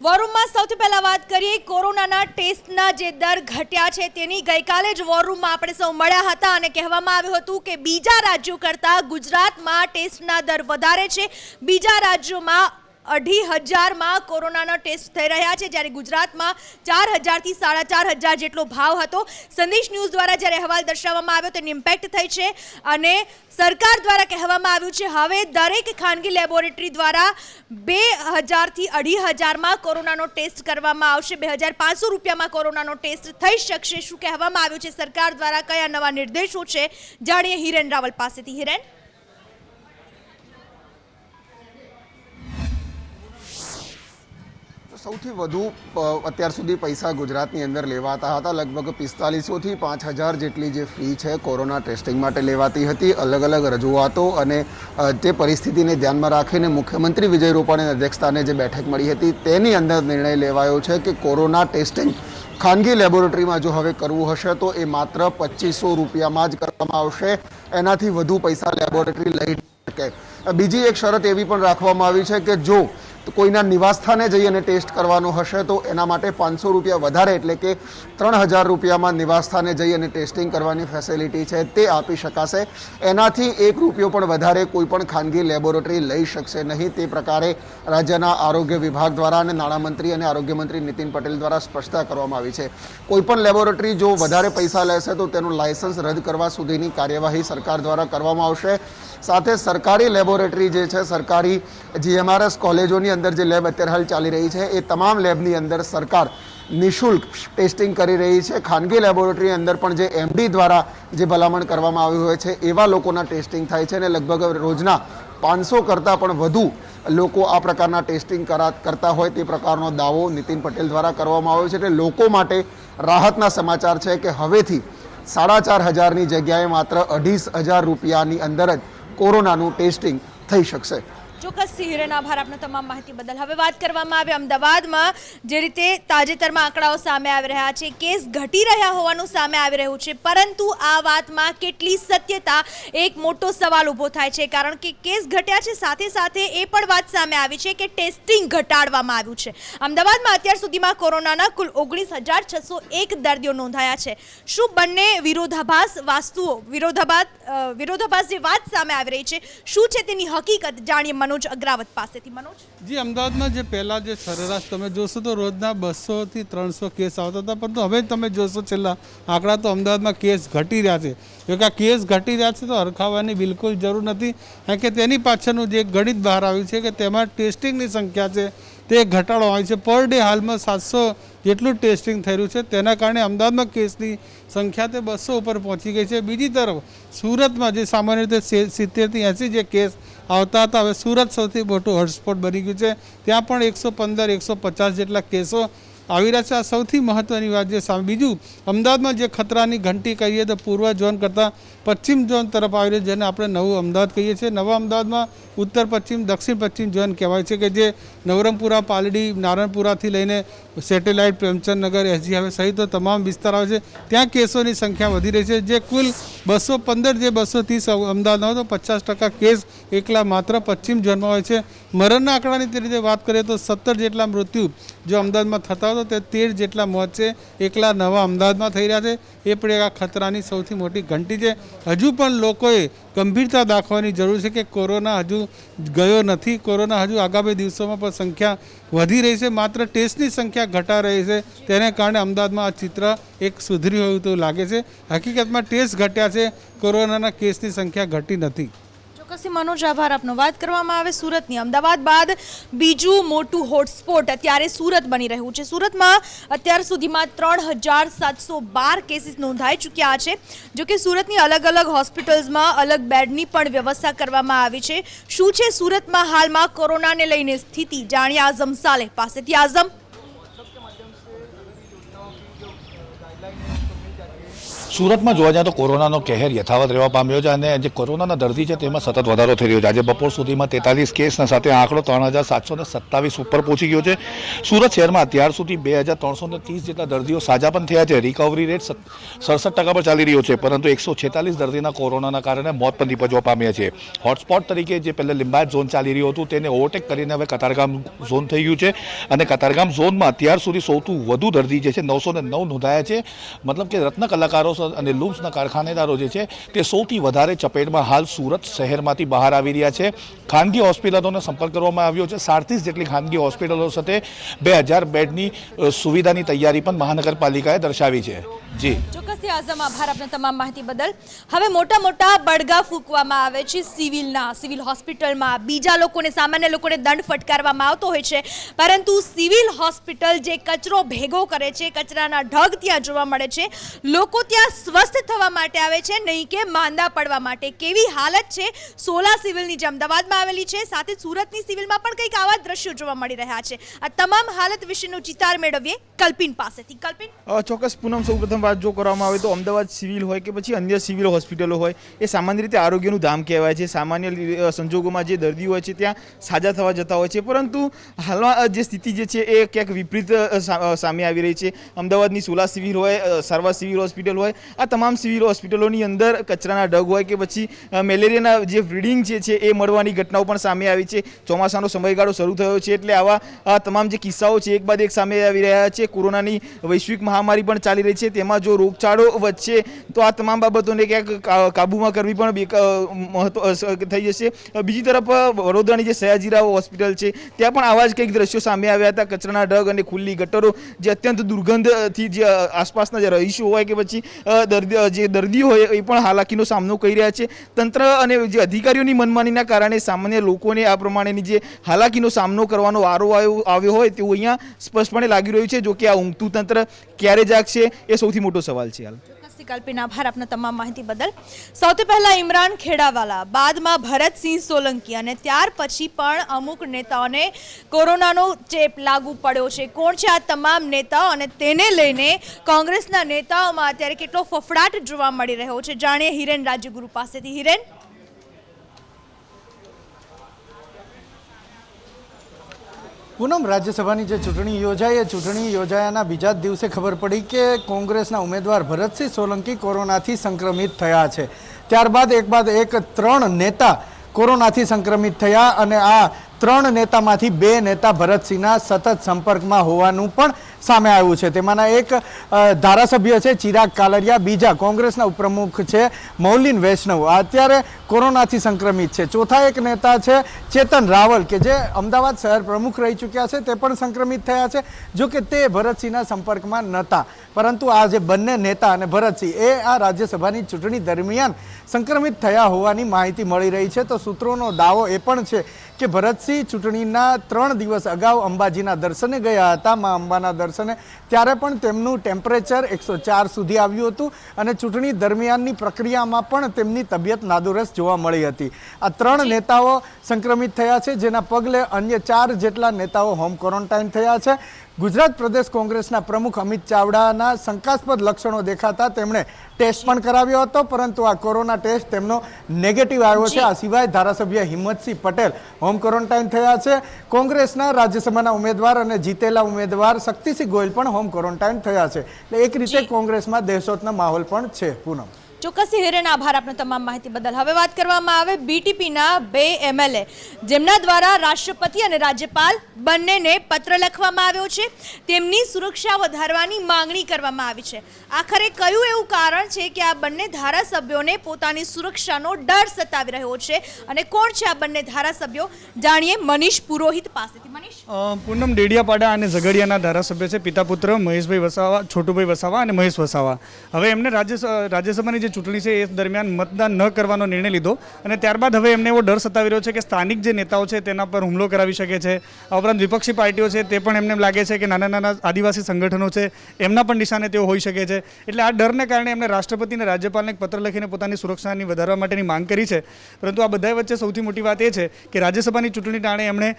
વોરરૂમમાં સૌથી પહેલા વાત કરીએ કોરોનાના ટેસ્ટના જે દર ઘટ્યા છે તેની ગઈકાલે જ વોરરૂમમાં આપણે સૌ મળ્યા હતા અને કહેવામાં આવ્યું હતું કે બીજા રાજ્યો કરતાં ગુજરાતમાં ટેસ્ટના દર વધારે છે। બીજા રાજ્યોમાં 2,500 કોરોનાના ટેસ્ટ થઈ રહ્યા છે, જ્યારે ગુજરાતમાં 4,000 થી 4,500 જેટલો ભાવ હતો। સંદેશ ન્યૂઝ દ્વારા જ્યારે અહેવાલ દર્શાવવામાં આવ્યો તેની ઇમ્પેક્ટ થઈ છે અને સરકાર દ્વારા કહેવામાં આવ્યું છે હવે દરેક ખાનગી લેબોરેટરી દ્વારા 2,000 થી 2,500 કોરોનાનો ટેસ્ટ કરવામાં આવશે। 2,500 રૂપિયામાં કોરોનાનો ટેસ્ટ થઈ શકશે। શું કહેવામાં આવ્યું છે સરકાર દ્વારા, કયા નવા નિર્દેશો છે, જાણીએ હિરેન રાવલ પાસેથી। હિરેન, સૌથી વધુ અત્યાર સુધી પૈસા ગુજરાતની અંદર લેવાતા હતા। લગભગ 4500 થી 5,000 જેટલી જે ફી છે કોરોના ટેસ્ટિંગ માટે લેવાતી હતી। અલગ અલગ રજૂઆતો અને તે પરિસ્થિતિને ધ્યાનમાં રાખીને મુખ્યમંત્રી વિજય રૂપાણીની અધ્યક્ષસ્થાને જે બેઠક મળી હતી તેની અંદર નિર્ણય લેવાયો છે કે કોરોના ટેસ્ટિંગ ખાનગી લેબોરેટરીમાં જો હવે કરવું હશે તો એ માત્ર 2,500 રૂપિયામાં જ કરવામાં આવશે। એનાથી વધુ પૈસા લેબોરેટરી લઈ શકે। બીજી એક શરત એવી પણ રાખવામાં આવી છે કે જો કોઈના નિવાસસ્થાને જઈ અને ટેસ્ટ કરવાનો હશે તો એના માટે 500 રૂપિયા વધારે એટલે કે 3,000 રૂપિયામાં નિવાસસ્થાને જઈ અને ટેસ્ટિંગ કરવાની ફેસિલિટી છે તે આપી શકાશે। એનાથી 1 રૂપિયો પણ વધારે કોઈ પણ ખાનગી લેબોરેટરી લઈ શકશે નહીં। તે પ્રકારે રાજ્યના આરોગ્ય વિભાગ દ્વારા અને નાણામંત્રી અને આરોગ્ય મંત્રી નીતિન પટેલ દ્વારા સ્પષ્ટતા કરવામાં આવી છે। કોઈ પણ લેબોરેટરી જો વધારે પૈસા લેશે તો તેનું લાયસન્સ રદ કરવા સુધીની કાર્યવાહી સરકાર દ્વારા કરવામાં આવશે। સાથે સરકારી લેબોરેટરી જે છે, સરકારી GMRS કોલેજોની અંદર જે લેબ અત્યારે હાલ ચાલી રહી છે એ તમામ લેબની અંદર સરકાર નિઃશુલ્ક ટેસ્ટિંગ કરી રહી છે। ખાનગી લેબોરેટરી અંદર પણ જે MD દ્વારા જે ભલામણ કરવામાં આવ્યું હોય છે એવા લોકોના ટેસ્ટિંગ થાય છે અને લગભગ રોજના 500 કરતાં પણ વધુ લોકો આ પ્રકારના ટેસ્ટિંગ કરતા હોય તે પ્રકારનો દાવો નીતિન પટેલ દ્વારા કરવામાં આવ્યો છે। એટલે લોકો માટે રાહતના સમાચાર છે કે હવેથી 4,500ની જગ્યાએ માત્ર 2,500 રૂપિયાની અંદર જ કોરોનાનું ટેસ્ટિંગ થઈ શકશે। ચોક્કસ હિરેન, આભાર આપનો તમામ માહિતી બદલ। હવે વાત કરવામાં આવે અમદાવાદમાં જે રીતે તાજેતરમાં આંકડાઓ સામે આવી રહ્યા છે, કેસ ઘટી રહ્યા હોવાનું સામે આવી રહ્યું છે, પરંતુ આ વાતમાં કેટલી સત્યતા એક મોટો સવાલ ઊભો થાય છે, કારણ કે કેસ ઘટ્યા છે, સાથે સાથે એ પણ વાત સામે આવી છે કે ટેસ્ટિંગ ઘટાડવામાં આવ્યું છે। અમદાવાદમાં અત્યાર સુધીમાં કોરોનાના કુલ 19,601 દર્દીઓ નોંધાયા છે। શું બંને વિરોધાભાસ જે વાત સામે આવી રહી છે શું છે તેની હકીકત, જાણીએ मनोज अग्रावत पासेથી। मनोज जी, अमदावादમાં જે પહેલાં જે સરેરાશ તમે જોશો તો રોજના 200 થી 300 કેસ આવતા હતા, પરંતુ હવે તમે જોશો છેલ્લા આંકડા તો અમદાવાદમાં કેસ ઘટી રહ્યા છે। જો કે આ કેસ ઘટી રહ્યા છે તો હરખાવવાની બિલકુલ જરૂર નથી, કારણ કે તેની પાછળનું જે ગણિત બહાર આવ્યું છે કે તેમાં ટેસ્ટિંગની સંખ્યા છે તે ઘટાડવામાં આવી છે। પર ડે હાલમાં 700 જેટલું ટેસ્ટિંગ થઈ રહ્યું છે, તેના કારણે અમદાવાદમાં કેસની સંખ્યા તે 200 ઉપર પહોંચી ગઈ છે। બીજી તરફ સુરતમાં જે સામાન્ય રીતે 70 થી 80 જે કેસ આવતા હતા, હવે સુરત સૌથી મોટું હોટસ્પોટ બની ગયું છે। ત્યાં પણ 115-150 જેટલા કેસો આવી રહ્યા છે। આ સૌથી મહત્ત્વની વાત જે સામે। બીજું, અમદાવાદમાં જે ખતરાની ઘંટી કહીએ તો પૂર્વ ઝોન કરતાં પશ્ચિમ ઝોન તરફ આવી રહ્યું, જેને આપણે નવું અમદાવાદ કહીએ છીએ। નવા અમદાવાદમાં ઉત્તર પશ્ચિમ, દક્ષિણ પશ્ચિમ ઝોન કહેવાય છે કે જે નવરંગપુરા, પાલડી, નારણપુરાથી લઈને સેટેલાઇટ, પ્રેમચંદનગર, SG હાઈવે સહિત તમામ વિસ્તાર આવે છે, ત્યાં કેસોની સંખ્યા વધી રહી છે। જે કુલ 215 જે 230 અમદાવાદમાં હોય તો 50% કેસ એકલા માત્ર પશ્ચિમ ઝોનમાં હોય છે। મરણના આંકડાની રીતે વાત કરીએ તો 17 જેટલા મૃત્યુ જો અમદાવાદમાં થતા હોય તો તે 13 જેટલા મોત છે એકલા નવા અમદાવાદમાં થઈ રહ્યા છે। એ પણ આ ખતરાની સૌથી મોટી ઘંટી છે। હજુ પણ લોકોએ ગંભીરતા દાખવવાની જરૂર છે કે કોરોના હજુ ગયો નથી, કોરોના હજુ આગામી દિવસોમાં પણ સંખ્યા વધી રહી છે, માત્ર ટેસ્ટની સંખ્યા ઘટા રહી છે, તેને કારણે અમદાવાદમાં આ ચિત્ર એક સુધર્યું હોય તો લાગે છે। હકીકતમાં ટેસ્ટ ઘટ્યા છે, કોરોનાના કેસની સંખ્યા ઘટી નથી। ચોક્કસથી मनोज, આભાર આપનો। વાત કરવામાં આવે સુરતની, અમદાવાદ બાદ બીજું મોટું હોટસ્પોટ અત્યારે સુરત બની રહ્યું છે। સુરતમાં અત્યાર સુધીમાં 3,712 કેસીસ નોંધાઈ ચૂક્યા છે। જો કે સુરતની અલગ અલગ હોસ્પિટલ્સમાં અલગ બેડની પણ વ્યવસ્થા કરવામાં આવી છે। શું છે સુરતમાં હાલમાં કોરોનાને લઈને સ્થિતિ, જાણીએ આઝમ સાલેહ પાસેથી। આઝમ, સુરતમાં જોવા જાય તો કોરોનાનો કહેર યથાવત રહેવા પામ્યો છે અને જે કોરોનાના દર્દી છે તેમાં સતત વધારો થઈ રહ્યો છે. આજે બપોર સુધીમાં 43 કેસના સાથે આંકડો 3727 ઉપર પહોંચી ગયો છે. સુરત શહેરમાં અત્યાર સુધી 2330 જેટલા દર્દીઓ સાજા પણ થયા છે. રિકવરી રેટ 67% પર ચાલી રહ્યો છે, પરંતુ 146 દર્દીના કોરોનાના કારણે મોત પણ નીપજવા પામ્યા છે. હોટસ્પોટ તરીકે જે પહેલા લિંબાયત ઝોન ચાલી રહ્યું હતું તેને ઓવરટેક કરીને હવે કતારગામ ઝોન થઈ ગયું છે અને કતારગામ ઝોનમાં અત્યાર સુધી સૌથી વધુ દર્દી જે છે 909 નોંધાયા છે. મતલબ કે રત્ન કલાકારો અને લૂમ્સના કારખાનેદારો જે છે તે સૌથી વધારે ચપેટમાં હાલ સુરત શહેરમાંથી બહાર આવી રહ્યા છે. ખાનગી હોસ્પિટલોનો સંપર્ક કરવામાં આવ્યો છે. 37 જેટલી ખાનગી હોસ્પિટલો સાથે 2000 બેડની સુવિધાની તૈયારી પણ મહાનગરપાલિકાએ દર્શાવી છે. જી ચોક્કસથી આઝમ, આભાર આપના તમામ માહિતી બદલ. હવે મોટા મોટા બળગા ફૂંકવામાં આવે છે સિવિલ હોસ્પિટલમાં, બીજા લોકોને, સામાન્ય લોકોને દંડ ફટકારવામાં આવતો હોય છે, પરંતુ સિવિલ હોસ્પિટલ જે કચરો ભેગો કરે છે, કચરાના ઢગ ત્યાં જોવા મળે છે, લોકો ત્યાં સ્વસ્થ થવા માટે આવે છે, નહીં કે માંદા પડવા માટે. કેવી હાલત છે સોલા સિવિલની જે અમદાવાદમાં આવેલી છે, સાથે સુરતની સિવિલમાં પણ કંઈક આવા દ્રશ્યો જોવા મળી રહ્યા છે. આ તમામ હાલત વિશેનો ચિતાર મેળવીએ કલ્પિન પાસેથી. કલ્પિન, ચોક્કસ પૂનમ, સૌપ્રથમ વાત જો કરવામાં આવે તો અમદાવાદ સિવિલ હોય કે પછી અન્ય સિવિલ હોસ્પિટલો હોય, એ સામાન્ય રીતે આરોગ્યનું ધામ કહેવાય છે. સામાન્ય સંજોગોમાં જે દર્દીઓ હોય છે ત્યાં સાજા થવા જતા હોય છે, પરંતુ હાલમાં જે સ્થિતિ જે છે એ ક્યાંક વિપરીત સામે આવી રહી છે. અમદાવાદની સોલા સિવિલ હોય, સારવાર સિવિલ હોસ્પિટલ હોય, આ તમામ સિવિલ હોસ્પિટલોની અંદર કચરાના ઢગ હોય કે પછી મેલેરિયાના જે બ્રીડિંગ છે એ મળવાની ઘટનાઓ પણ સામે આવી છે. ચોમાસાનો સમયગાળો શરૂ થયો છે એટલે આવા તમામ જે કિસ્સાઓ છે એક બાદ એક સામે આવી રહ્યા છે. કોરોનાની વૈશ્વિક મહામારી પણ ચાલી રહી છે, તેમાં જો રોગચાળો વચ્ચે તો આ તમામ બાબતોને ક્યાંક કાબૂમાં કરવી પણ મહત્વ થઈ જશે. બીજી તરફ વડોદરાની જે સયાજીરાવ હોસ્પિટલ છે ત્યાં પણ આવા જ કંઈક દ્રશ્યો સામે આવ્યા હતા. કચરાના ઢગ અને ખુલ્લી ગટરો જે અત્યંત દુર્ગંધથી જે આસપાસના જે રહીશો હોય કે પછી જે દર્દીઓ હોય એ પણ હાલાકીનો સામનો કરી રહ્યા છે. તંત્ર અને જે અધિકારીઓની મનમાનીના કારણે સામાન્ય લોકોને આ પ્રમાણેની જે હાલાકીનો સામનો કરવાનો વારો આવ્યો હોય તેવું અહીંયા સ્પષ્ટપણે લાગી રહ્યું છે. જો કે આ ઊંઘતું તંત્ર ક્યારે જાગશે એ સૌથી મોટો સવાલ છે. હાલ કલ્પિન, આભાર આપના તમામ માહિતી બદલ. સૌથી પહેલા ઇમરાન ખેડાવાલા, બાદમાં ભરતસિંહ સોલંકી અને ત્યાર પછી પણ અમુક નેતાઓને કોરોનાનો ચેપ લાગુ પડ્યો છે. કોણ છે આ તમામ નેતાઓ અને તેને લઈને કોંગ્રેસના નેતાઓમાં અત્યારે કેટલો ફફડાટ જોવા મળી રહ્યો છે, જાણીએ હિરેન રાજ્યગુરુ પાસેથી. હિરેન, પૂનમ, રાજ્યસભાની જે ચૂંટણી યોજાઈ એ ચૂંટણી યોજાયાના બીજા જ દિવસે ખબર પડી કે કોંગ્રેસના ઉમેદવાર ભરતસિંહ સોલંકી કોરોનાથી સંક્રમિત થયા છે. ત્યારબાદ એક બાદ એક 3 નેતા કોરોનાથી સંક્રમિત થયા અને આ 3 નેતામાંથી 2 નેતા ભરતસિંહના સતત સંપર્કમાં હોવાનું પણ સામે આવ્યું છે. તેમાંના એક ધારાસભ્ય છે ચિરાગ કાલરિયા, બીજા કોંગ્રેસના ઉપપ્રમુખ છે મૌલિન વૈષ્ણવ, અત્યારે કોરોનાથી સંક્રમિત છે. ચોથા એક નેતા છે ચેતન રાવલ કે જે અમદાવાદ શહેર પ્રમુખ રહી ચૂક્યા છે, તે પણ સંક્રમિત થયા છે. જો કે તે ભરતસિંહના સંપર્કમાં નહોતા, પરંતુ આ જે બંને નેતા અને ભરતસિંહ એ આ રાજ્યસભાની ચૂંટણી દરમિયાન સંક્રમિત થયા હોવાની માહિતી મળી રહી છે. તો સૂત્રોનો દાવો એ પણ છે કે ભરતસિંહ ચૂંટણીના 3 દિવસ અગાઉ અંબાજીના દર્શને ગયા હતા, મા અંબાના દર્શને, ત્યારે પણ તેમનું ટેમ્પરેચર 104 સુધી આવ્યું હતું અને ચૂંટણી દરમિયાનની પ્રક્રિયામાં પણ તેમની તબિયત નાદુરસ્ત જોવા મળી હતી. આ 3 નેતાઓ સંક્રમિત થયા છે, જેના પગલે અન્ય 4 જેટલા નેતાઓ હોમ ક્વોરન્ટાઇન થયા છે. ગુજરાત પ્રદેશ કોંગ્રેસના પ્રમુખ અમિત ચાવડાના શંકાસ્પદ લક્ષણો દેખાતા તેમણે ટેસ્ટ પણ કરાવ્યો હતો, પરંતુ આ કોરોના ટેસ્ટ તેમનો નેગેટિવ આવ્યો છે. આ સિવાય ધારાસભ્ય હિંમતસિંહ પટેલ હોમ ક્વોરન્ટાઇન થયા છે. કોંગ્રેસના રાજ્યસભાના ઉમેદવાર અને જીતેલા ઉમેદવાર શક્તિસિંહ ગોયલ પણ હોમ ક્વોરન્ટાઇન થયા છે. એટલે એક રીતે કોંગ્રેસમાં દહેશતનો માહોલ પણ છે. પૂનમ, ચોક્કસથી હિરેન, આભાર આપનો તમામ માહિતી બદલ. હવે વાત કરવામાં આવે બીટીપીના 2 MLA જેમના દ્વારા રાષ્ટ્રપતિ અને રાજ્યપાલ બંનેને પત્ર લખવામાં આવ્યો છે. તેમની સુરક્ષા વધારવાની માંગણી કરવામાં આવી છે. આખરે કયું એવું કારણ છે કે આ બંને ધારાસભ્યોને પોતાની સુરક્ષાનો ડર સતાવી રહ્યો છે અને કોણ છે આ બંને ધારાસભ્યો, જાણીએ મનીષ પુરોહિત પાસેથી. મનીષ, પૂનમ, ડેડિયાપાડા અને ઝઘડિયાના ધારાસભ્ય છે, પિતા પુત્ર મહેશભાઈ વસાવા, છોટુભાઈ વસાવા અને મહેશ વસાવા. હવે એમને રાજ્યસભાની જે જે ચૂંટણી છે એ દરમિયાન મતદાન ન કરવાનો નિર્ણય લીધો અને ત્યારબાદ હવે એમને એવો ડર સતાવી રહ્યો છે કે સ્થાનિક જે નેતાઓ છે તેના પર હુમલો કરાવી શકે છે. આ ઉપરાંત વિપક્ષી પાર્ટીઓ છે તે પણ એમને એમ લાગે છે કે નાના નાના આદિવાસી સંગઠનો છે એમના પણ નિશાને તેઓ હોઈ શકે છે. એટલે આ ડરને કારણે એમને રાષ્ટ્રપતિ અને રાજ્યપાલને એક પત્ર લખીને પોતાની સુરક્ષાની વધારવા માટેની માંગ કરી છે. પરંતુ આ બધા વચ્ચે સૌથી મોટી વાત એ છે કે રાજ્યસભાની ચૂંટણી ટાણે એમણે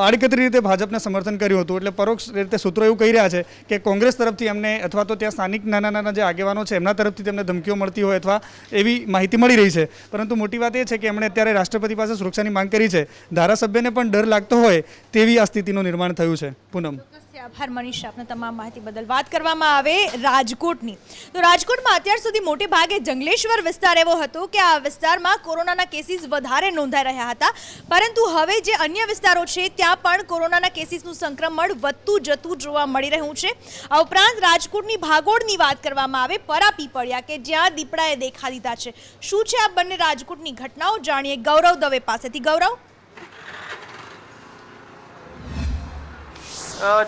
આડકતરી રીતે ભાજપને સમર્થન કર્યું હતું. એટલે પરોક્ષ રીતે સૂત્રો એવું કહી રહ્યા છે કે કોંગ્રેસ તરફથી એમને અથવા તો ત્યાં સ્થાનિક નાના નાના જે આગેવાનો છે એમના તરફથી તેમને ધમકીઓ મળતી હોય અથવા એવી માહિતી મળી રહી છે. પરંતુ મોટી વાત એ છે કે એમણે અત્યારે રાષ્ટ્રપતિ પાસે સુરક્ષાની માંગ કરી છે. ધારાસભ્યને પણ ડર લાગતો હોય તેવી આ સ્થિતિનું નિર્માણ થયું છે. પૂનમ. આભાર મનીષ, આપને તમામ માહિતી બદલ. વાત કરવામાં આવે રાજકોટની, તો રાજકોટમાં અત્યાર સુધી મોટે ભાગે જંગલેશ્વર વિસ્તાર એવો હતો કે આ વિસ્તારમાં કોરોનાના કેસીસ વધારે નોંધાઈ રહ્યા હતા. પરંતુ હવે જે અન્ય વિસ્તારો છે ત્યાં પણ કોરોનાના કેસીસનું સંક્રમણ વધતું જતું જોવા મળી રહ્યું છે. આ ઉપરાંત રાજકોટની ભાગોળની વાત કરવામાં આવે, પરાપીપળિયા કે જ્યાં દીપડાએ દેખા દીધા છે. શું છે આ બંને રાજકોટની ઘટનાઓ, જાણીએ ગૌરવ દવે પાસેથી. ગૌરવ.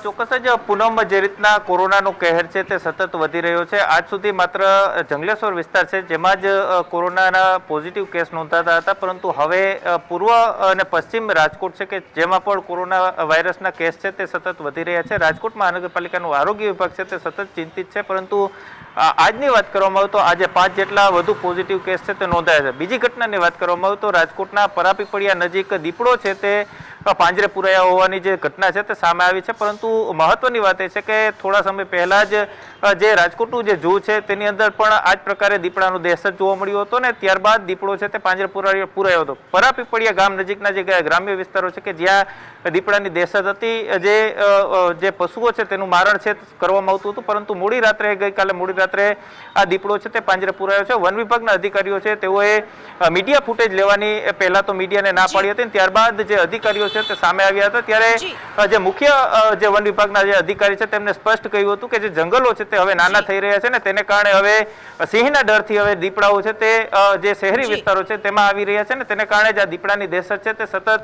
ચોક્કસ જ પૂનમ, જે રીતના કોરોનાનો કહેર છે તે સતત વધી રહ્યો છે. આજ સુધી માત્ર જંગલેશ્વર વિસ્તાર છે જેમાં જ કોરોનાના પોઝિટિવ કેસ નોંધાતા હતા, પરંતુ હવે પૂર્વ અને પશ્ચિમ રાજકોટ છે કે જેમાં પણ કોરોના વાયરસના કેસ છે તે સતત વધી રહ્યા છે. રાજકોટ મહાનગરપાલિકાનું આરોગ્ય વિભાગ છે તે સતત ચિંતિત છે, પરંતુ આજની વાત કરવામાં આવે તો આજે 5 જેટલા વધુ પોઝિટિવ કેસ છે તે નોંધાયા છે. બીજી ઘટનાની વાત કરવામાં આવે તો રાજકોટના પરાપીપળિયા નજીક દીપડો છે તે પાંજરે પુરાયા હોવાની જે ઘટના છે તે સામે આવી છે. પરંતુ મહત્વની વાત એ છે કે થોડા સમય પહેલા જ જે રાજકોટનું જે ઝૂ છે તેની અંદર પણ આ જ પ્રકારે દીપડાનો દહેશત જોવા મળ્યો હતો ને ત્યારબાદ દીપડો છે તે પાંજરે પુરાયો હતો. પરાપીપળિયા ગામ નજીકના જે ગ્રામ્ય વિસ્તારો છે કે જ્યાં દીપડાની દહેશત હતી, જે પશુઓ છે તેનું મારણ છે કરવામાં આવતું હતું, પરંતુ ગઈકાલે મોડી રાત્રે આ દીપડો છે તે પાંજરે પુરાયો છે. વન વિભાગના અધિકારીઓ છે તેઓએ મીડિયા ફૂટેજ લેવાની પહેલા તો મીડિયાને ના પાડી હતી, ત્યારબાદ જે અધિકારીઓ છે તે સામે આવ્યા હતા ત્યારે જે મુખ્ય જે વન વિભાગના જે અધિકારી છે તેમને સ્પષ્ટ કહ્યું હતું કે જે જંગલો છે તે હવે નાના થઈ રહ્યા છે ને તેને કારણે હવે સિંહના ડરથી હવે દીપડાઓ છે તે જે શહેરી વિસ્તારો છે તેમાં આવી રહ્યા છે ને તેને કારણે જ આ દીપડાની દહેશત છે તે સતત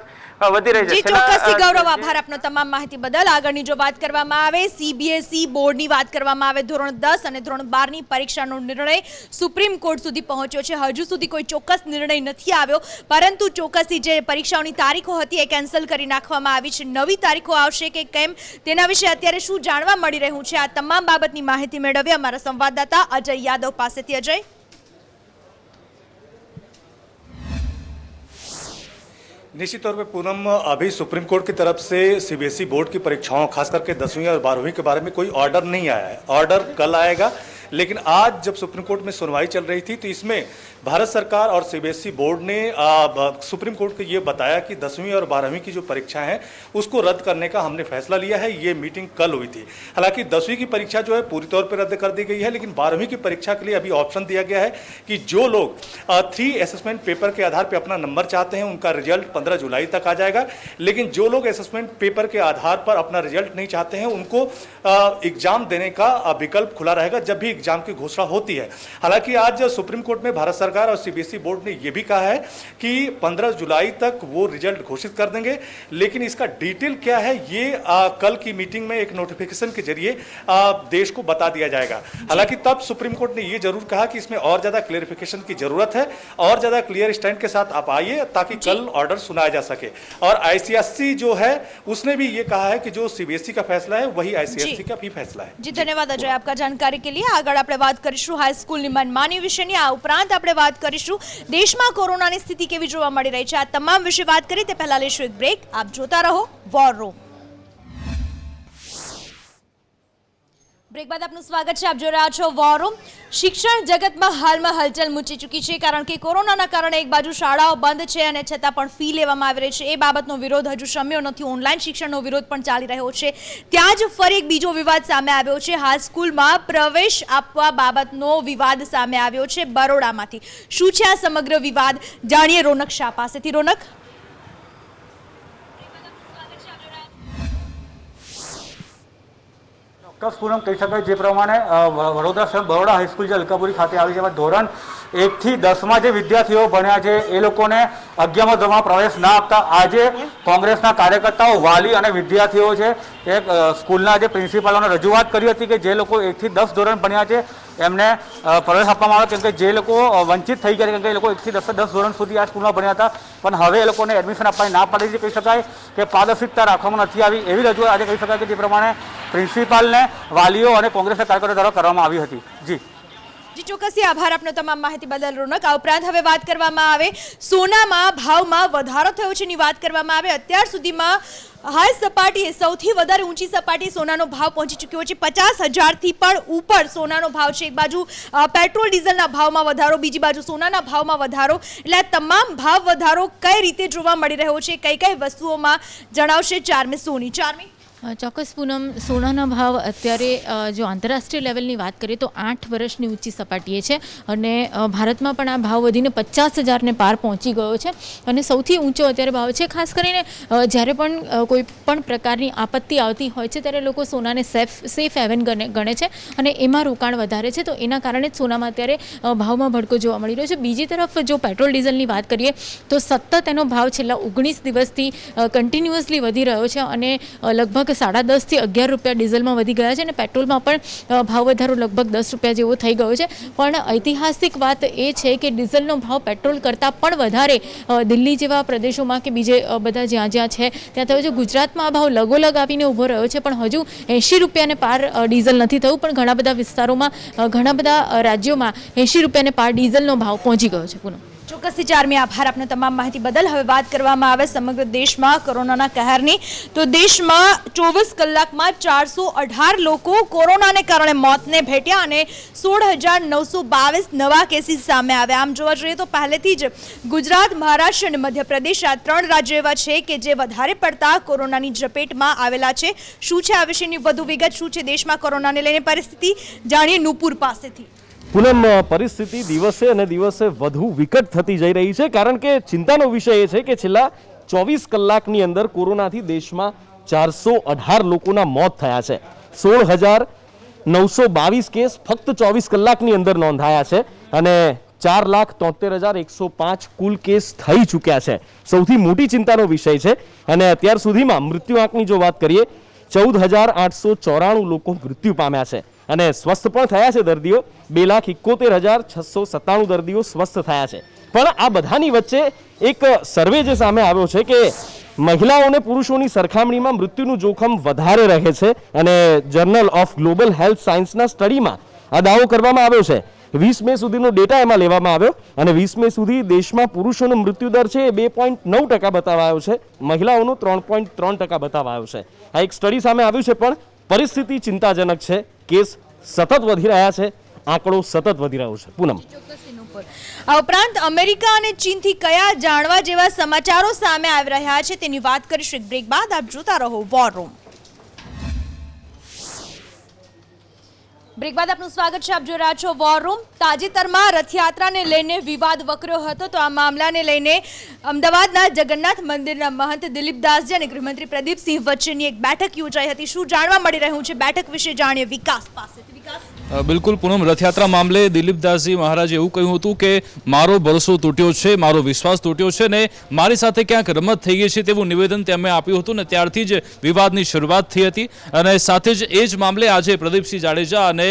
વધી રહી છે. ચોક્કસથી ગૌરવ, આભાર આપનો તમામ માહિતી બદલ. આગળની જો વાત કરવામાં આવે, CBSE બોર્ડની વાત કરવામાં આવે, ધોરણ 10 અને ધોરણ 12ની પરીક્ષાનો નિર્ણય સુપ્રીમ કોર્ટ સુધી પહોંચ્યો છે. હજુ સુધી કોઈ ચોક્કસ નિર્ણય નથી આવ્યો, પરંતુ ચોક્કસથી જે પરીક્ષાઓની તારીખો હતી એ કેન્સલ કરી નાખવામાં આવી છે. નવી તારીખો આવશે કે કેમ તેના વિશે અત્યારે શું જાણવા મળી રહ્યું છે, આ તમામ બાબતની માહિતી મેળવીએ અમારા સંવાદદાતા અજય યાદવ પાસેથી. અજય. निश्चित तौर पे पूनम, अभी सुप्रीम कोर्ट की तरफ से सीबीएसई बोर्ड की परीक्षाओं खास करके 10वीं और 12वीं के बारे में कोई ऑर्डर नहीं आया है. ऑर्डर कल आएगा, लेकिन आज जब सुप्रीम कोर्ट में सुनवाई चल रही थी तो इसमें भारत सरकार और सीबीएसई बोर्ड ने सुप्रीम कोर्ट को ये बताया कि 10वीं और 12वीं की जो परीक्षाएं हैं उसको रद्द करने का हमने फैसला लिया है. ये मीटिंग कल हुई थी. हालांकि 10वीं की परीक्षा जो है पूरी तौर पर रद्द कर दी गई है, लेकिन 12वीं की परीक्षा के लिए अभी ऑप्शन दिया गया है कि जो लोग 3 असेसमेंट पेपर के आधार पर अपना नंबर चाहते हैं उनका रिजल्ट 15 जुलाई तक आ जाएगा. लेकिन जो लोग असेसमेंट पेपर के आधार पर अपना रिजल्ट नहीं चाहते हैं उनको एग्जाम देने का विकल्प खुला रहेगा जब भी एग्जाम की घोषणा होती है. हालांकि आज सुप्रीम कोर्ट में भारत सरकार और सीबीएसई बोर्ड ने यह भी कहा है कि 15 जुलाई तक वो रिजल्ट घोषित कर देंगे, लेकिन इसका डिटेल क्या है ये कल की मीटिंग में एक नोटिफिकेशन के जरिए देश को बता दिया जाएगा. हालांकि तब सुप्रीम कोर्ट ने यह जरूर कहा कि इसमें और ज्यादा क्लियरिफिकेशन की जरूरत है, और ज्यादा क्लियर स्टैंड के साथ आप आइए ताकि कल ऑर्डर सुनाया जा सके. और आईसीएसई जो है उसने भी ये कहा है कि जो सीबीएसई का फैसला है वही आईसीएसई का भी फैसला है. जी धन्यवाद अजय आपका जानकारी के लिए. આગળ આપણે વાત કરીશું હાઈસ્કૂલની મનમાની વિશેની. આ ઉપરાંત આપણે વાત કરીશું દેશમાં કોરોનાની સ્થિતિ કેવી જોવા મળી રહી છે. આ તમામ વિશે વાત કરી તે પહેલા લેશું એક બ્રેક. આપ જોતા રહો વોર રૂમ. બ્રેક બાદ આપનું સ્વાગત છે. આપ જોઈ રહ્યા છો વોર રૂમ. શિક્ષણ જગતમાં હાલમાં હલચલ મચી ચૂકી છે, કારણ કે કોરોનાના કારણે એક બાજુ શાળાઓ બંધ છે અને છતાં પણ ફી લેવામાં આવી રહી છે. એ બાબતનો વિરોધ હજુ શમ્યો નથી. ઓનલાઈન શિક્ષણનો વિરોધ પણ ચાલી રહ્યો છે. ત્યાં જ ફરી એક બીજો વિવાદ સામે આવ્યો છે. હાઈ સ્કૂલમાં પ્રવેશ આપવા બાબતનો વિવાદ સામે આવ્યો છે બરોડામાંથી. શું છે આ સમગ્ર વિવાદ, જાણીએ રોનક શાહ પાસેથી. રોનક. ચોક્કસ પૂનમ કહી શકાય જે પ્રમાણે વડોદરા શહેર બરોડા હાઈસ્કૂલ જે અલકાપુરી ખાતે આવી છે, એમાં ધોરણ 1 થી 10માં જે વિદ્યાર્થીઓ ભણ્યા છે એ લોકોને 11મા ધોરણમાં પ્રવેશ ના આપતા આજે કોંગ્રેસના કાર્યકર્તાઓ, વાલી અને વિદ્યાર્થીઓ છે એક સ્કૂલના જે પ્રિન્સિપાલોને રજૂઆત કરી હતી કે જે લોકો 1 થી 10 ધોરણ ભણ્યા છે એમને પ્રવેશ આપવામાં આવે, કેમ કે જે લોકો વંચિત થઈ ગયા છે, કેમ કે એ લોકો 1 થી 10 ધોરણ સુધી આ સ્કૂલમાં ભણ્યા હતા, પણ હવે એ લોકોને એડમિશન આપવાની ના પાડી છે. કહી શકાય કે પારદર્શિકતા રાખવામાં નથી આવી, એવી રજૂઆત આજે કહી શકાય કે જે પ્રમાણે પ્રિન્સિપાલને, વાલીઓ અને કોંગ્રેસના કાર્યકરો દ્વારા કરવામાં આવી હતી. જી ચોક્કસથી આભાર આપનો તમામ માહિતી બદલ રોનક. આ ઉપરાંત હવે વાત કરવામાં આવે સોનામાં ભાવમાં વધારો થયો છે એની વાત કરવામાં આવે. અત્યાર સુધીમાં હાઈ સપાટીએ સૌથી વધારે ઊંચી સપાટી સોનાનો ભાવ પહોંચી ચૂક્યો છે. 50,000થી પણ ઉપર સોનાનો ભાવ છે. એક બાજુ પેટ્રોલ ડીઝલના ભાવમાં વધારો, બીજી બાજુ સોનાના ભાવમાં વધારો. એટલે આ તમામ ભાવ વધારો કઈ રીતે જોવા મળી રહ્યો છે, કઈ કઈ વસ્તુઓમાં જણાવશે ચાર્મી સોની. ચાર્મી, ચોક્કસ પૂનમ, સોનાના ભાવ અત્યારે જો આંતરરાષ્ટ્રીય લેવલની વાત કરીએ તો 8 વર્ષની ઊંચી સપાટીએ છે અને ભારતમાં પણ આ ભાવ વધીને 50,000ને પાર પહોંચી ગયો છે અને સૌથી ઊંચો અત્યારે ભાવ છે. ખાસ કરીને જ્યારે પણ કોઈ પણ પ્રકારની આપત્તિ આવતી હોય છે ત્યારે લોકો સોનાને સેફ હેવન ગણે છે અને એમાં રોકાણ વધારે છે, તો એના કારણે જ સોનામાં અત્યારે ભાવમાં ભડકો જોવા મળી રહ્યો છે. બીજી તરફ જો પેટ્રોલ ડીઝલની વાત કરીએ તો સતત એનો ભાવ છેલ્લા 19 દિવસથી કન્ટિન્યુઅસલી વધી રહ્યો છે અને લગભગ 10.5 થી 11 રૂપિયા ડીઝલમાં વધી ગયા છે અને પેટ્રોલમાં પણ ભાવ વધારો લગભગ 10 રૂપિયા જેવો થઈ ગયો છે. પણ ઐતિહાસિક વાત એ છે કે ડીઝલનો ભાવ પેટ્રોલ કરતાં પણ વધારે દિલ્હી જેવા પ્રદેશોમાં કે બીજે બધા જ્યાં છે ત્યાં થયો છે. ગુજરાતમાં આ ભાવ લગોલગ આવીને ઊભો રહ્યો છે, પણ હજુ 80 રૂપિયાને પાર ડીઝલ નથી થયું, પણ ઘણા બધા વિસ્તારોમાં, ઘણા બધા રાજ્યોમાં 80 રૂપિયાને પાર ડીઝલનો ભાવ પહોંચી ગયો છે. પૂનમ, ચોક્કસથી ચાર્મી, આભાર આપને તમામ માહિતી બદલ. હવે વાત કરવામાં આવે સમગ્ર દેશમાં કોરોનાના કહેરની, તો દેશમાં 24 કલાકમાં 418 લોકો કોરોનાને કારણે મોતને ભેટ્યા અને 16,922 નવા કેસીસ સામે આવ્યા. આમ જોવા જોઈએ તો પહેલેથી જ ગુજરાત, મહારાષ્ટ્ર અને મધ્યપ્રદેશ આ 3 રાજ્યો એવા છે કે જે વધારે પડતા કોરોનાની ઝપેટમાં આવેલા છે. શું છે આ વિશેની વધુ વિગત, શું છે દેશમાં કોરોનાને લઈને પરિસ્થિતિ, જાણીએ નુપુર પાસેથી. પૂનમ, પરિસ્થિતિ દિવસે અને દિવસે વધુ વિકટ થતી જઈ રહી છે, કારણ કે ચિંતાનો વિષય એ છે કે છેલ્લા 24 કલાકની અંદર કોરોનાથી દેશમાં 418 લોકોના મોત થયા છે. 16,922 કેસ ફક્ત 24 કલાકની અંદર નોંધાયા છે અને 4,73,105 કુલ કેસ થઈ ચૂક્યા છે. સૌથી મોટી ચિંતાનો વિષય છે અને અત્યાર સુધીમાં મૃત્યુઆંકની જો વાત કરીએ 14,894 લોકો મૃત્યુ પામ્યા છે અને સ્વસ્થ પણ થયા છે દર્દીઓ. 2,71,697 દર્દીઓ સ્વસ્થ થયા છે. પણ આ બધાની વચ્ચે એક સર્વે જે સામે આવ્યો છે કે મહિલાઓને પુરુષોની સરખામણીમાં મૃત્યુનું જોખમ વધારે રહે છે અને જર્નલ ઓફ ગ્લોબલ હેલ્થ સાયન્સના સ્ટડીમાં આ દાવો કરવામાં આવ્યો છે. 20 મે સુધીનો ડેટા એમાં લેવામાં આવ્યો અને 20 મે સુધી દેશમાં પુરુષોનો મૃત્યુદર છે એ 2.9% બતાવાયો છે, મહિલાઓનો 3.3% બતાવાયો છે. આ એક સ્ટડી સામે આવ્યું છે, પણ પરિસ્થિતિ ચિંતાજનક છે. કેસ સતત વધી રહ્યા છે, આંકડો સતત વધી રહ્યો છે. પૂનમ, આ ઉપરાંત અમેરિકા અને ચીનથી કયા જાણવા જેવા સમાચારો સામે આવી રહ્યા છે તેની વાત કરીશું એક બ્રેક બાદ. આપ જોતા રહો વોર રૂમ. બ્રેક બાદ આપનું સ્વાગત છે. આપ જોઈ રહ્યા છો વોર રૂમ. તાજેતરમાં રથયાત્રાને લઈને વિવાદ વકર્યો હતો, તો આ મામલાને લઈને અમદાવાદના જગન્નાથ મંદિરના મહંત દિલીપદાસજી અને ગૃહમંત્રી પ્રદીપસિંહ વચ્ચેની એક બેઠક યોજાઈ હતી. શું જાણવા મળી રહ્યું છે બેઠક વિશે, જાણીએ વિકાસ પાસેથી. વિકાસ, બિલકુલ પૂનમ, રથયાત્રા મામલે દિલીપદાસજી મહારાજે એવું કહ્યું હતું કે મારો ભરોસો તૂટ્યો છે, મારો વિશ્વાસ તૂટ્યો છે ને મારી સાથે ક્યાંક રમત થઈ ગઈ છે તેવું નિવેદન તેમણે આપ્યું હતું ને ત્યારથી જ વિવાદની શરૂઆત થઈ હતી. અને સાથે જ એ જ મામલે આજે પ્રદીપસિંહ જાડેજા અને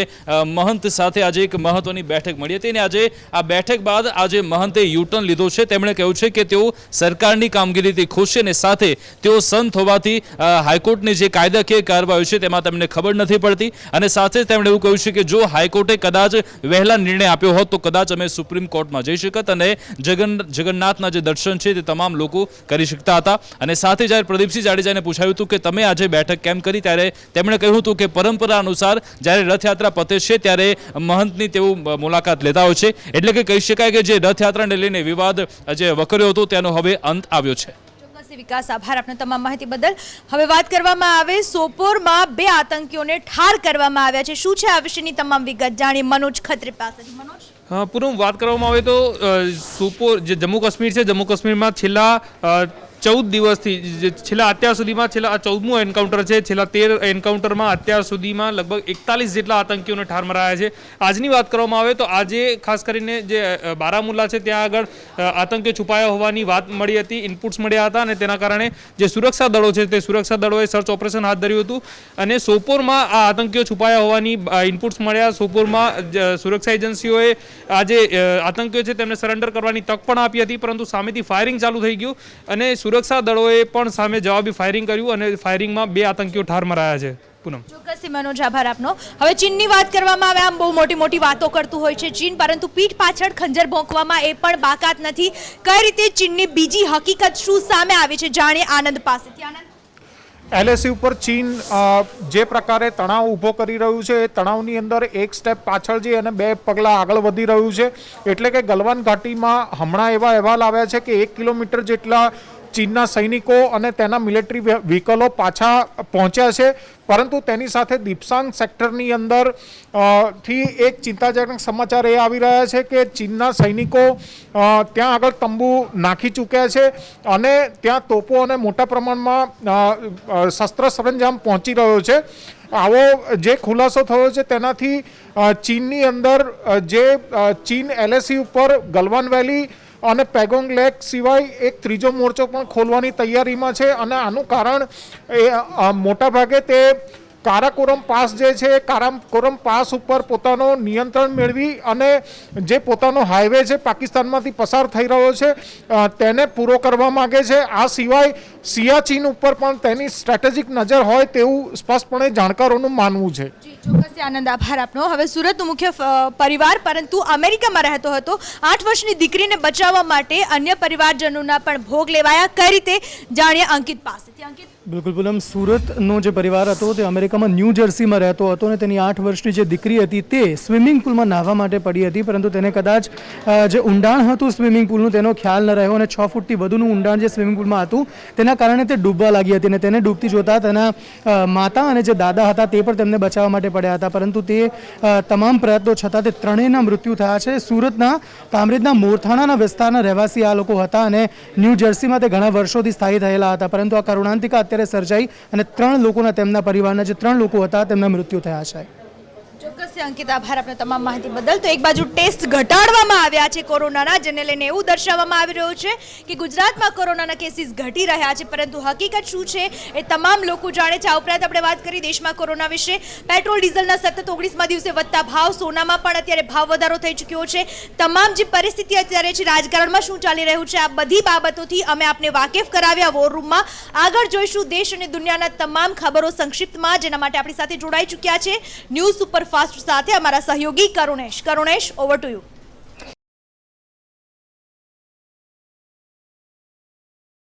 મહંત સાથે આજે એક મહત્વની બેઠક મળી હતી અને આજે આ બેઠક બાદ આજે મહંતે યુટર્ન લીધો છે. તેમણે કહ્યું છે કે તેઓ સરકારની કામગીરીથી ખુશ છે અને સાથે તેઓ સંત હોવાથી હાઈકોર્ટની જે કાયદાકીય કાર્યવાહી છે તેમાં તેમને ખબર નથી પડતી અને સાથે જ તેમણે એવું કહ્યું છે કે જો હાઈકોર્ટે કદાચ વહેલા નિર્ણય આપ્યો હોત તો કદાચ અમે સુપ્રીમ કોર્ટમાં જઈ શકત અને જગન્નાથના જે દર્શન છે તે તમામ લોકો કરી શકતા હતા. અને સાથે જ્યારે પ્રદીપસિંહ જાડેજાને પૂછાયું હતું કે તમે આજે બેઠક કેમ કરી, ત્યારે તેમણે કહ્યું હતું કે પરંપરા અનુસાર જ્યારે રથયાત્રા પતે છે ત્યારે મહંતની તેઓ મુલાકાત લેતા હોય છે. એટલે કે કહી શકાય કે જે રથયાત્રાને લઈને વિવાદ જે વકર્યો હતો તેનો હવે અંત આવ્યો છે. વિકાસ, આભાર આપને તમામ માહિતી બદલ. હવે વાત કરવામાં આવે સોપોરમાં 2 આતંકીઓને ઠાર કરવામાં આવ્યા છે. શું છે આ વિશેની તમામ વિગત, જાણીએ મનોજ ખત્રી પાસેથી. મનોજ, પૂનમ, વાત કરવામાં આવે તો સોપોર જે જમ્મુ કાશ્મીર છે, જમ્મુ કાશ્મીરમાં છેલ્લા 14 દિવસથી છેલ્લા અત્યાર સુધીમાં છેલ્લા 14મું એન્કાઉન્ટર છે. છેલ્લા 13 એન્કાઉન્ટરમાં અત્યાર સુધીમાં લગભગ 41 જેટલા આતંકીઓને ઠાર મરાયા છે. આજની વાત કરવામાં આવે તો આજે ખાસ કરીને જે બારામુલ્લા છે ત્યાં આગળ આતંકીઓ છુપાયા હોવાની વાત મળી હતી, ઇનપુટ્સ મળ્યા હતા અને તેના કારણે જે સુરક્ષા દળો છે તે સુરક્ષા દળોએ સર્ચ ઓપરેશન હાથ ધર્યું હતું અને સોપોરમાં આ આતંકીઓ છુપાયા હોવાની ઇનપુટ્સ મળ્યા. સોપોરમાં સુરક્ષા એજન્સીઓએ આજે આતંકીઓ છે તેમને સરેન્ડર કરવાની તક પણ આપી હતી, પરંતુ સામેથી ફાયરિંગ ચાલુ થઈ ગયું અને સુરક્ષા દળોએ પણ સામે જવાબી ફાયરિંગ કર્યું અને ફાયરિંગમાં 2 આતંકીઓ ઠાર મરાયા છે. પૂનમ, ચોક્કસથી મનોજ, આભાર આપનો. હવે ચીનની વાત કરવામાં આવે, આમ બહુ મોટી મોટી વાતો કરતું હોય છે ચીન, પરંતુ પીઠ પાછળ ખંજર ભોંકવામાં એ પણ બાકાત નથી. કઈ રીતે ચીનની બીજી હકીકત શું સામે આવી છે, જાણીએ આનંદ પાસેથી. આનંદ, LAC ઉપર ચીન જે પ્રકારે તણાવ ઊભો કરી રહ્યું છે એ તણાવની અંદર એક સ્ટેપ પાછળ જઈ અને 2 પગલાં આગળ વધી રહ્યું છે. એટલે કે ગલવાન ઘાટીમાં હમણાં એવા અહેવાલ આવ્યા છે કે 1 કિલોમીટર જેટલા ચીનના સૈનિકો અને તેના મિલિટરી વ્હીકલો પાછા પહોંચ્યા છે, પરંતુ તેની સાથે દિપસાંગ સેક્ટરની અંદર થી એક ચિંતાજનક સમાચાર એ આવી રહ્યા છે કે ચીનના સૈનિકો ત્યાં આગળ તંબુ નાખી ચૂક્યા છે અને ત્યાં તોપો અને મોટા પ્રમાણમાં શસ્ત્ર સરંજામ પહોંચી રહ્યો છે. આવો જે ખુલાસો થયો છે તેનાથી ચીનની અંદર જે ચીન LAC ઉપર ગલવાન વેલી અને પેગોંગ લેક સિવાય એક ત્રીજો મોરચો પણ ખોલવાની તૈયારીમાં છે અને આનું કારણ એ મોટાભાગે તે કારાકોરમ પાસ જે છે કારાકોરમ પાસ ઉપર પોતાનો નિયંત્રણ મેળવી અને જે પોતાનો હાઈવે છે પાકિસ્તાનમાંથી પસાર થઈ રહ્યો છે તેને પૂરો કરવા માગે છે. આ સિવાય સિયાચીન ઉપર પણ તેની સ્ટ્રેટેજિક નજર હોય તેવું સ્પષ્ટપણે જાણકારોનું માનવું છે. ચોક્કસથી આનંદ, આભાર આપનો. હવે સુરતનો મુખ્ય પરિવાર પરંતુ અમેરિકામાં રહેતો હતો. 8 વર્ષની દીકરીને બચાવવા માટે અન્ય પરિવારજનોના પણ ભોગ લેવાયા. કઈ રીતે, જાણીએ અંકિત પાસેથી. અંકિત, બિલકુલ પૂનમ, સુરતનો જે પરિવાર હતો તે અમેરિકામાં ન્યૂ જર્સીમાં રહેતો હતો અને તેની 8 વર્ષની જે દીકરી હતી તે સ્વિમિંગ પુલમાં નાહવા માટે પડી હતી, પરંતુ તેને કદાચ જે ઊંડાણ હતું સ્વિમિંગ પુલનું તેનો ખ્યાલ ન રહ્યો અને 6 ફૂટથી વધુનું ઊંડાણ જે સ્વિમિંગ પુલમાં હતું તેના કારણે તે ડૂબવા લાગી હતી અને તેને ડૂબતી જોતા તેના માતા અને જે દાદા હતા તે પણ તેમને બચાવવા માટે પડ્યા હતા, પરંતુ તે તમામ પ્રયત્નો છતાં તે ત્રણેયના મૃત્યુ થયા છે. સુરતના કામરેજના મોરથાણાના વિસ્તારના રહેવાસી આ લોકો હતા અને ન્યૂ જર્સીમાં તે ઘણા વર્ષોથી સ્થાયી થયેલા હતા, પરંતુ આ કરુણાંતિકા અત્યારે સર્જાઈ અને 3 લોકોના તેમના પરિવારના જે 3 લોકો હતા તેમના મૃત્યુ થયા છે. ચોક્કસથી અંકિત, આભાર આપને તમામ માહિતી બદલ. તો એક બાજુ ટેસ્ટ ઘટાડવામાં આવ્યા છે કોરોનાના, જેને લઈને એવું દર્શાવવામાં આવી રહ્યું છે કે ગુજરાતમાં કોરોનાના કેસીસ ઘટી રહ્યા છે, પરંતુ હકીકત શું છે એ તમામ લોકો જાણે છે. આ ઉપરાંત આપણે વાત કરી દેશમાં કોરોના વિશે. પેટ્રોલ ડીઝલના સતત 19મા દિવસે વધતા ભાવ, સોનામાં પણ અત્યારે ભાવ વધારો થઈ ચૂક્યો છે. તમામ જે પરિસ્થિતિ અત્યારે છે, રાજકારણમાં શું ચાલી રહ્યું છે, આ બધી બાબતોથી અમે આપને વાકેફ કરાવ્યા વોર રૂમમાં. આગળ જોઈશું દેશ અને દુનિયાના તમામ ખબરો સંક્ષિપ્તમાં, જેના માટે આપણી સાથે જોડાઈ ચૂક્યા છે ન્યૂઝ સુપરફાસ્ટ સાથે અમારા સહયોગી કરુણેશ. Over to you.